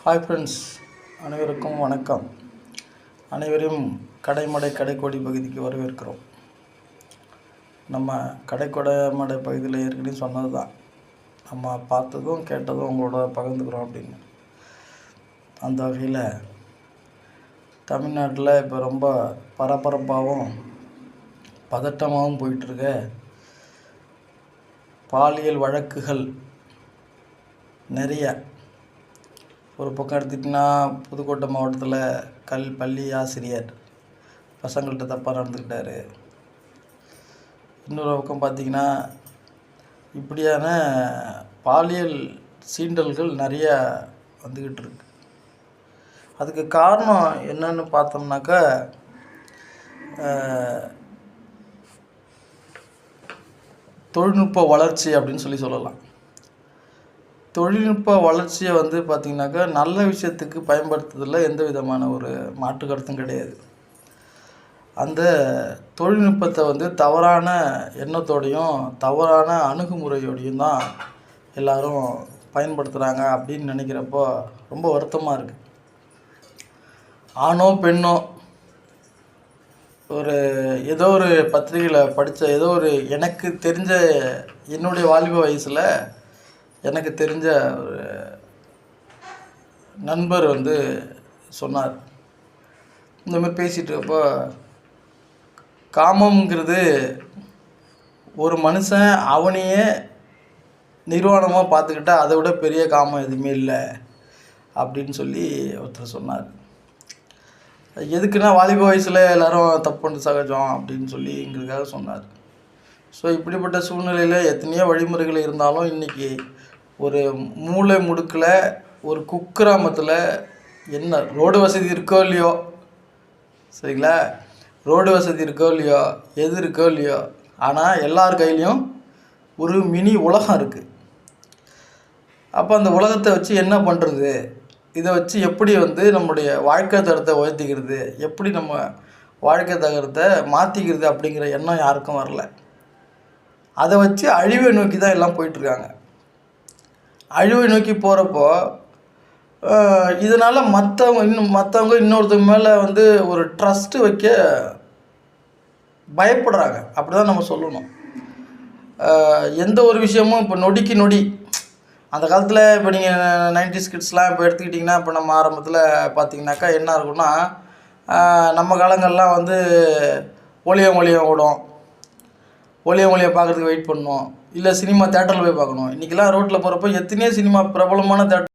Hi friends, அனைவருக்கும் வணக்கம். அனைவரையும் கடைக்கோடி பகுதிக்கு வரவேற்கிறோம். நம்ம கடைக்கோடமடை பகுதியில் ஏற்கனவே சொன்னது தான், நம்ம பார்த்ததும் கேட்டதும் உங்களோட பகிர்ந்துக்கிறோம் அப்படின்னு. அந்த வகையில் தமிழ்நாட்டில் இப்போ ரொம்ப பரபரப்பாகவும் பதட்டமாகவும் போயிட்டுருக்க பாலியல் வழக்குகள் நிறைய. ஒரு பக்கம் எடுத்துக்கிட்டிங்கன்னா, புதுக்கோட்டை மாவட்டத்தில் பள்ளி ஆசிரியர் பசங்கள்கிட்ட தப்பாக நடந்துக்கிட்டார். இன்னொரு பக்கம் பார்த்திங்கன்னா, இப்படியான பாலியல் சீண்டல்கள் நிறையா வந்துக்கிட்டு இருக்கு. அதுக்கு காரணம் என்னன்னு பார்த்தோம்னாக்கா, தொழில்நுட்ப வளர்ச்சி அப்படின்னு சொல்லலாம். தொழில்நுட்ப வளர்ச்சியை பார்த்திங்கனாக்கா, நல்ல விஷயத்துக்கு பயன்படுத்துறதில் எந்த விதமான ஒரு மாற்று கருத்தும் கிடையாது. அந்த தொழில்நுட்பத்தை தவறான எண்ணத்தோடையும் தவறான அணுகுமுறையோடையும் தான் எல்லோரும் பயன்படுத்துகிறாங்க அப்படின்னு நினைக்கிறப்போ ரொம்ப வருத்தமாக இருக்குது. ஆணோ பெண்ணோ ஏதோ ஒரு பத்திரிகையில் படித்த எனக்கு தெரிஞ்ச என்னுடைய வாலிப வயசில் எனக்கு தெரிஞ்ச ஒரு நண்பர் சொன்னார். இந்த மாதிரி பேசிகிட்டு இருக்கப்போ, காமங்கிறது ஒரு மனுஷன் அவனையே நிர்வாணமாக பார்த்துக்கிட்டா அதை விட பெரிய காமம் எதுவுமே இல்லை அப்படின்னு சொல்லி ஒருத்தர் சொன்னார். எதுக்குன்னா, வாலிப வயசில் எல்லோரும் தப்பு பண்ணுறது சகஜம் அப்படின்னு சொல்லிங்கிறதுக்காக சொன்னார். ஸோ இப்படிப்பட்ட சூழ்நிலையில் எத்தனையோ வழிமுறைகள் இருந்தாலும் இன்றைக்கி ஒரு மூலை முடுக்கில் ஒரு குக்கிராமத்தில் என்ன ரோடு வசதி இருக்கோ இல்லையோ, சரிங்களா, ரோடு வசதி இருக்கோ இல்லையோ, எது இருக்கோ இல்லையோ, ஆனால் எல்லார் கையிலையும் ஒரு மினி உலகம் இருக்குது. அப்போ அந்த உலகத்தை வச்சு என்ன பண்ணுறது, இதை வச்சு எப்படி நம்முடைய வாழ்க்கை தரத்தை உயர்த்திக்கிறது, எப்படி நம்ம வாழ்க்கை தரத்தை மாற்றிக்கிறது அப்படிங்கிற எண்ணம் யாருக்கும் வரல. அதை வச்சு அழிவை நோக்கி தான் எல்லாம் போயிட்டுருக்காங்க. அழிவை நோக்கி போகிறப்போ இதனால் மற்றவங்க இன்னொருத்தவங்க மேலே ஒரு ட்ரஸ்ட்டு வைக்க பயப்படுறாங்க. அப்படி தான் நம்ம சொல்லணும். எந்த ஒரு விஷயமும் இப்போ நொடிக்கு நொடி, அந்த காலத்தில் இப்போ நீங்கள் 90s கிட்ஸ்லாம் இப்போ எடுத்துக்கிட்டிங்கன்னா, இப்போ நம்ம ஆரம்பத்தில் பார்த்திங்கனாக்கா என்ன இருக்குன்னா, நம்ம காலங்கள்லாம் ஒளியம் ஓடும், ஒளியம் பார்க்குறதுக்கு வெயிட் பண்ணணும், இல்லை சினிமா தேட்டரில் போய் பார்க்கணும். இன்றைக்கெல்லாம் ரோட்டில் போகிறப்போ எத்தனையோ சினிமா பிரபலமான தேட்டர்